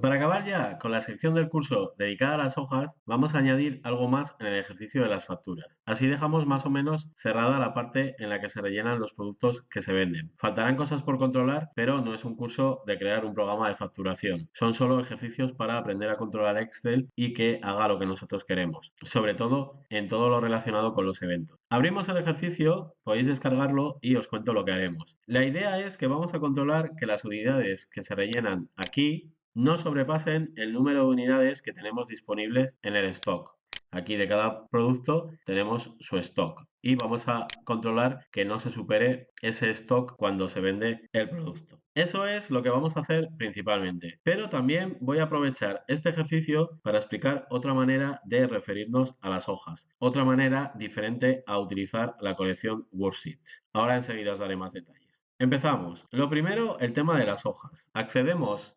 Para acabar ya con la sección del curso dedicada a las hojas, vamos a añadir algo más en el ejercicio de las facturas. Así dejamos más o menos cerrada la parte en la que se rellenan los productos que se venden. Faltarán cosas por controlar, pero no es un curso de crear un programa de facturación. Son solo ejercicios para aprender a controlar Excel y que haga lo que nosotros queremos, sobre todo en todo lo relacionado con los eventos. Abrimos el ejercicio, podéis descargarlo y os cuento lo que haremos. La idea es que vamos a controlar que las unidades que se rellenan aquí no sobrepasen el número de unidades que tenemos disponibles en el stock. Aquí de cada producto tenemos su stock y vamos a controlar que no se supere ese stock cuando se vende el producto. Eso es lo que vamos a hacer principalmente, pero también voy a aprovechar este ejercicio para explicar otra manera de referirnos a las hojas, otra manera diferente a utilizar la colección Worksheets. Ahora enseguida os daré más detalles. Empezamos. Lo primero, el tema de las hojas. Accedemos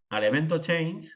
al evento change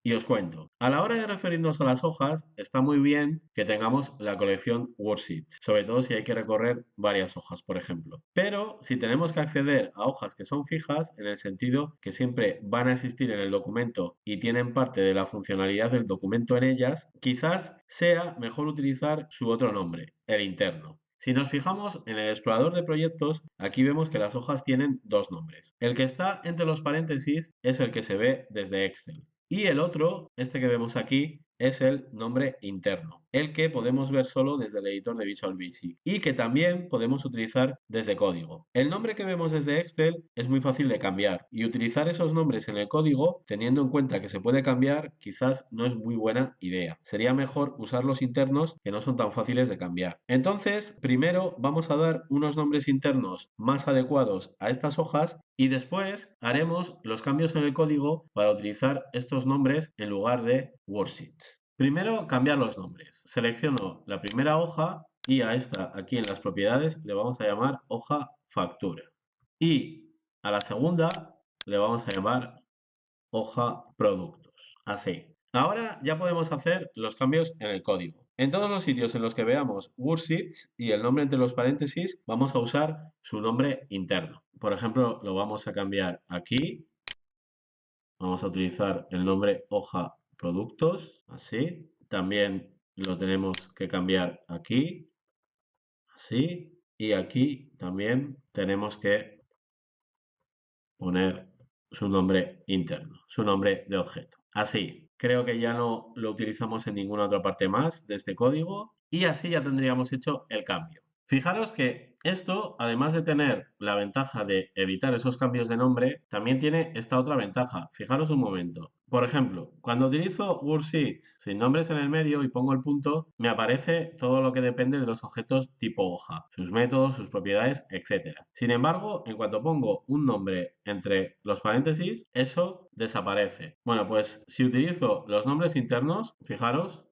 y os cuento. A la hora de referirnos a las hojas, está muy bien que tengamos la colección Worksheets, sobre todo si hay que recorrer varias hojas, por ejemplo. Pero si tenemos que acceder a hojas que son fijas, en el sentido que siempre van a existir en el documento y tienen parte de la funcionalidad del documento en ellas, quizás sea mejor utilizar su otro nombre, el interno. Si nos fijamos en el explorador de proyectos, aquí vemos que las hojas tienen dos nombres. El que está entre los paréntesis es el que se ve desde Excel. Y el otro, este que vemos aquí, es el nombre interno, el que podemos ver solo desde el editor de Visual Basic y que también podemos utilizar desde código. El nombre que vemos desde Excel es muy fácil de cambiar y utilizar esos nombres en el código, teniendo en cuenta que se puede cambiar, quizás no es muy buena idea. Sería mejor usar los internos que no son tan fáciles de cambiar. Entonces, primero vamos a dar unos nombres internos más adecuados a estas hojas y después haremos los cambios en el código para utilizar estos nombres en lugar de worksheets. Primero, cambiar los nombres. Selecciono la primera hoja y a esta, aquí en las propiedades, le vamos a llamar hoja factura. Y a la segunda le vamos a llamar hoja productos. Así. Ahora ya podemos hacer los cambios en el código. En todos los sitios en los que veamos worksheets y el nombre entre los paréntesis, vamos a usar su nombre interno. Por ejemplo, lo vamos a cambiar aquí. Vamos a utilizar el nombre hoja productos, así. También lo tenemos que cambiar aquí, así. Y aquí también tenemos que poner su nombre interno, su nombre de objeto. Así, creo que ya no lo utilizamos en ninguna otra parte más de este código y así ya tendríamos hecho el cambio. Fijaros que esto, además de tener la ventaja de evitar esos cambios de nombre, también tiene esta otra ventaja. Fijaros un momento. Por ejemplo, cuando utilizo worksheets sin nombres en el medio y pongo el punto, me aparece todo lo que depende de los objetos tipo hoja, sus métodos, sus propiedades, etc. Sin embargo, en cuanto pongo un nombre entre los paréntesis, eso desaparece. Bueno, pues si utilizo los nombres internos, fijaros,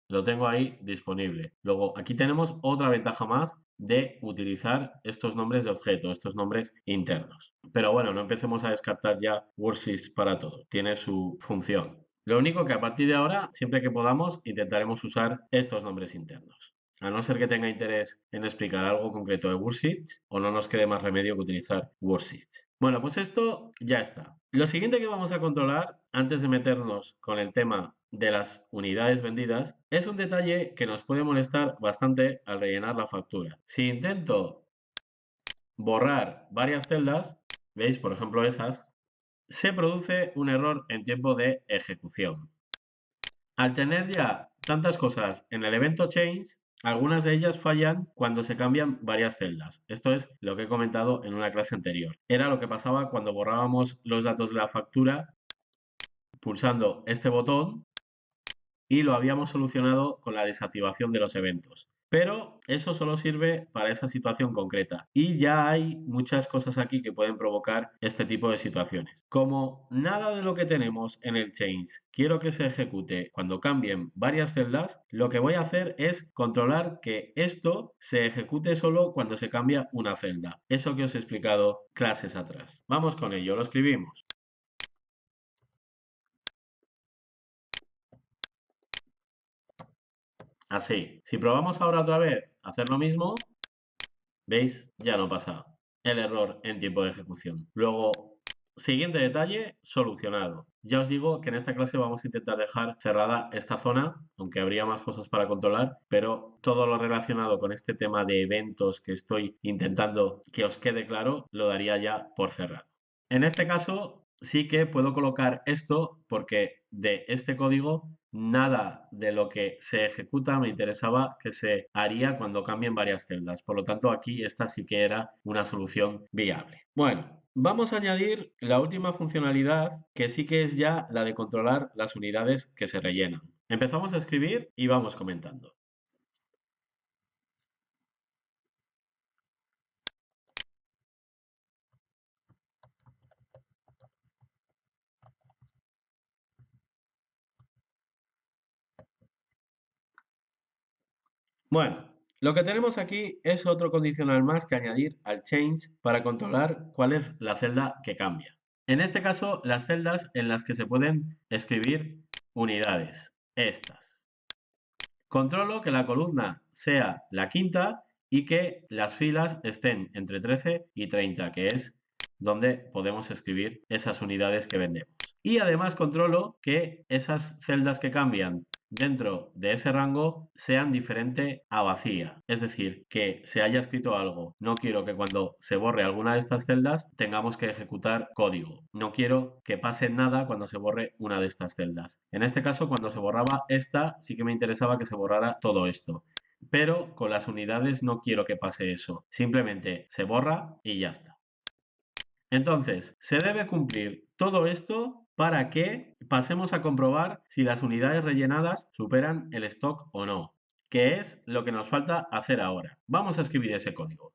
lo tengo ahí disponible. Luego, aquí tenemos otra ventaja más de utilizar estos nombres de objeto, estos nombres internos. Pero bueno, no empecemos a descartar ya worksheets para todo. Tiene su función. Lo único que a partir de ahora, siempre que podamos, intentaremos usar estos nombres internos. A no ser que tenga interés en explicar algo concreto de worksheets o no nos quede más remedio que utilizar worksheets. Bueno, pues esto ya está. Lo siguiente que vamos a controlar, antes de meternos con el tema de las unidades vendidas, es un detalle que nos puede molestar bastante al rellenar la factura. Si intento borrar varias celdas, veis, por ejemplo, esas, se produce un error en tiempo de ejecución. Al tener ya tantas cosas en el evento change, algunas de ellas fallan cuando se cambian varias celdas. Esto es lo que he comentado en una clase anterior. Era lo que pasaba cuando borrábamos los datos de la factura pulsando este botón y lo habíamos solucionado con la desactivación de los eventos. Pero eso solo sirve para esa situación concreta y ya hay muchas cosas aquí que pueden provocar este tipo de situaciones. Como nada de lo que tenemos en el change quiero que se ejecute cuando cambien varias celdas, lo que voy a hacer es controlar que esto se ejecute solo cuando se cambia una celda. Eso que os he explicado clases atrás. Vamos con ello, lo escribimos. Así. Si probamos ahora otra vez a hacer lo mismo, ¿veis? Ya no pasa el error en tiempo de ejecución. Luego Siguiente detalle, solucionado. Ya os digo que en esta clase vamos a intentar dejar cerrada esta zona, aunque habría más cosas para controlar, pero todo lo relacionado con este tema de eventos que estoy intentando que os quede claro, lo daría ya por cerrado. En este caso, sí que puedo colocar esto porque de este código nada de lo que se ejecuta me interesaba que se haría cuando cambien varias celdas. Por lo tanto, aquí esta sí que era una solución viable. Bueno, vamos a añadir la última funcionalidad, que sí que es ya la de controlar las unidades que se rellenan. Empezamos a escribir y vamos comentando. Bueno, lo que tenemos aquí es otro condicional más que añadir al change para controlar cuál es la celda que cambia. En este caso, las celdas en las que se pueden escribir unidades, estas. Controlo que la columna sea la quinta y que las filas estén entre 13 y 30, que es donde podemos escribir esas unidades que vendemos. Y además controlo que esas celdas que cambian dentro de ese rango sean diferente a vacía. Es decir, que se haya escrito algo. No quiero que cuando se borre alguna de estas celdas tengamos que ejecutar código. No quiero que pase nada cuando se borre una de estas celdas. En este caso, cuando se borraba esta, sí que me interesaba que se borrara todo esto. Pero con las unidades no quiero que pase eso. Simplemente se borra y ya está. Entonces, se debe cumplir todo esto para que pasemos a comprobar si las unidades rellenadas superan el stock o no, que es lo que nos falta hacer ahora. Vamos a escribir ese código.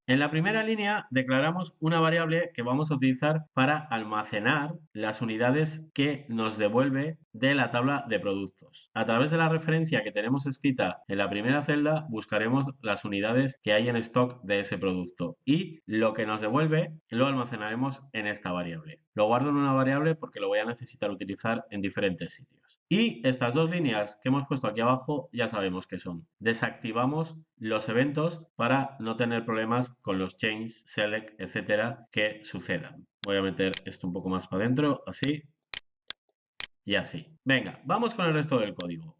En la primera línea declaramos una variable que vamos a utilizar para almacenar las unidades que nos devuelve de la tabla de productos. A través de la referencia que tenemos escrita en la primera celda, buscaremos las unidades que hay en stock de ese producto y lo que nos devuelve lo almacenaremos en esta variable. Lo guardo en una variable porque lo voy a necesitar utilizar en diferentes sitios. Y estas dos líneas que hemos puesto aquí abajo ya sabemos qué son. Desactivamos los eventos para no tener problemas con los change, select, etcétera, que sucedan. Voy a meter esto un poco más para adentro, así y así. Venga, vamos con el resto del código.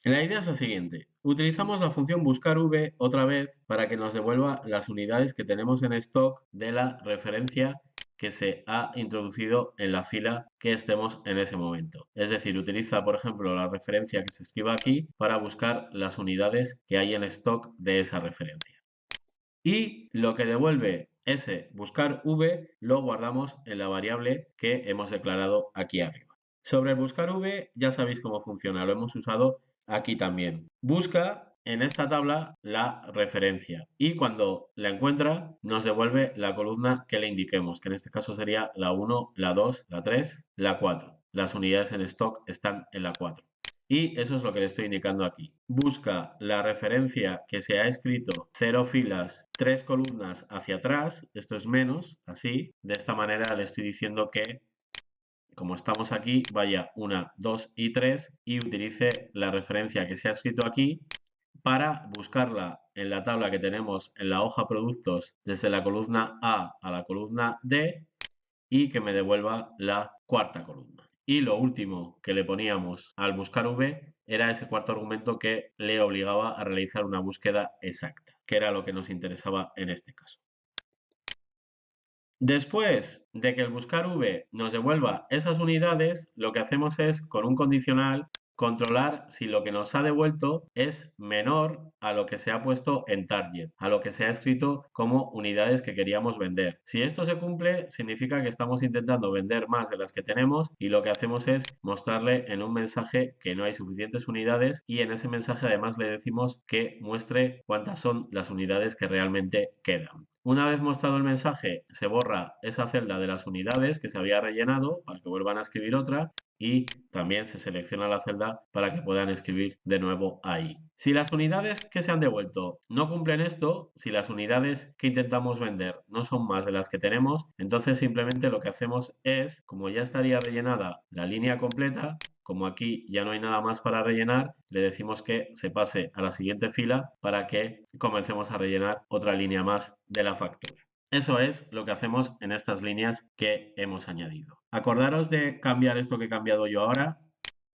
La idea es la siguiente. Utilizamos la función buscar_v otra vez para que nos devuelva las unidades que tenemos en stock de la referencia que se ha introducido en la fila que estemos en ese momento. Es decir, utiliza, por ejemplo, la referencia que se escriba aquí para buscar las unidades que hay en stock de esa referencia. Y lo que devuelve ese buscar_v lo guardamos en la variable que hemos declarado aquí arriba. Sobre el buscar_v ya sabéis cómo funciona, lo hemos usado aquí también. Busca en esta tabla la referencia y cuando la encuentra nos devuelve la columna que le indiquemos, que en este caso sería la 1, la 2, la 3, la 4. Las unidades en stock están en la 4. Y eso es lo que le estoy indicando aquí. Busca la referencia que se ha escrito 0 filas, 3 columnas hacia atrás. Esto es menos, así. De esta manera le estoy diciendo que, como estamos aquí, vaya 1, 2 y 3 y utilice la referencia que se ha escrito aquí para buscarla en la tabla que tenemos en la hoja productos desde la columna A a la columna D y que me devuelva la cuarta columna. Y lo último que le poníamos al buscar_v era ese cuarto argumento que le obligaba a realizar una búsqueda exacta, que era lo que nos interesaba en este caso. Después de que el buscar_v nos devuelva esas unidades, lo que hacemos es, con un condicional, controlar si lo que nos ha devuelto es menor a lo que se ha puesto en target, a lo que se ha escrito como unidades que queríamos vender. Si esto se cumple, significa que estamos intentando vender más de las que tenemos y lo que hacemos es mostrarle en un mensaje que no hay suficientes unidades y en ese mensaje además le decimos que muestre cuántas son las unidades que realmente quedan. Una vez mostrado el mensaje, se borra esa celda de las unidades que se había rellenado para que vuelvan a escribir otra y también se selecciona la celda para que puedan escribir de nuevo ahí. Si las unidades que se han devuelto no cumplen esto, si las unidades que intentamos vender no son más de las que tenemos, entonces simplemente lo que hacemos es, como ya estaría rellenada la línea completa, como aquí ya no hay nada más para rellenar, le decimos que se pase a la siguiente fila para que comencemos a rellenar otra línea más de la factura. Eso es lo que hacemos en estas líneas que hemos añadido. Acordaros de cambiar esto que he cambiado yo ahora,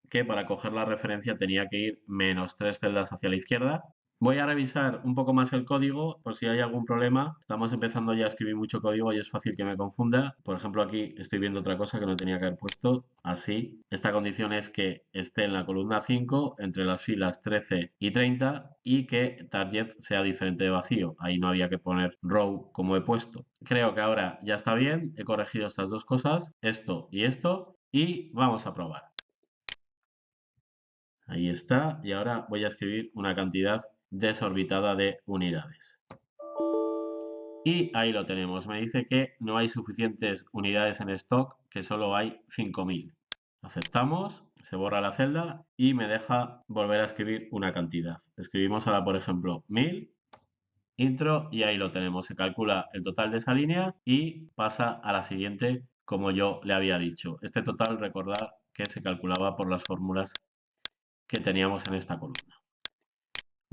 que para coger la referencia tenía que ir menos 3 celdas hacia la izquierda. Voy a revisar un poco más el código por si hay algún problema. Estamos empezando ya a escribir mucho código y es fácil que me confunda. Por ejemplo, aquí estoy viendo otra cosa que no tenía que haber puesto así. Esta condición es que esté en la columna 5 entre las filas 13 y 30 y que target sea diferente de vacío. Ahí no había que poner row como he puesto. Creo que ahora ya está bien. He corregido estas dos cosas, esto y vamos a probar. Ahí está. Y ahora voy a escribir una cantidad desorbitada de unidades. Y ahí lo tenemos. Me dice que no hay suficientes unidades en stock, que solo hay 5.000. Aceptamos, se borra la celda y me deja volver a escribir una cantidad. Escribimos ahora, por ejemplo, 1.000, intro, y ahí lo tenemos. Se calcula el total de esa línea y pasa a la siguiente como yo le había dicho. Este total, recordad que se calculaba por las fórmulas que teníamos en esta columna.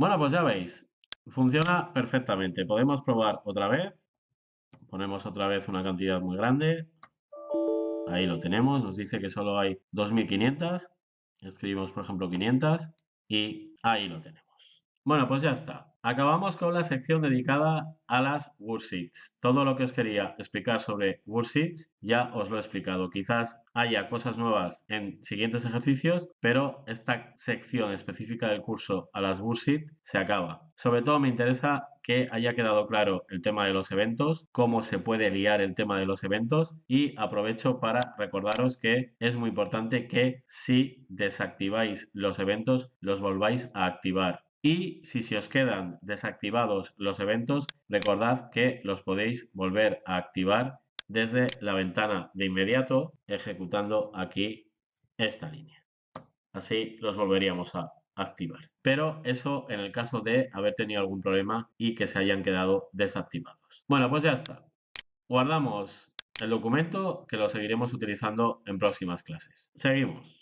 Bueno, pues ya veis, funciona perfectamente. Podemos probar otra vez. Ponemos otra vez una cantidad muy grande. Ahí lo tenemos. Nos dice que solo hay 2.500. Escribimos, por ejemplo, 500 y ahí lo tenemos. Bueno, pues ya está. Acabamos con la sección dedicada a las worksheets. Todo lo que os quería explicar sobre worksheets ya os lo he explicado. Quizás haya cosas nuevas en siguientes ejercicios, pero esta sección específica del curso a las worksheets se acaba. Sobre todo me interesa que haya quedado claro el tema de los eventos, cómo se puede liar el tema de los eventos y aprovecho para recordaros que es muy importante que si desactiváis los eventos, los volváis a activar. Y si se os quedan desactivados los eventos, recordad que los podéis volver a activar desde la ventana de inmediato, ejecutando aquí esta línea. Así los volveríamos a activar. Pero eso en el caso de haber tenido algún problema y que se hayan quedado desactivados. Bueno, pues ya está. Guardamos el documento que lo seguiremos utilizando en próximas clases. Seguimos.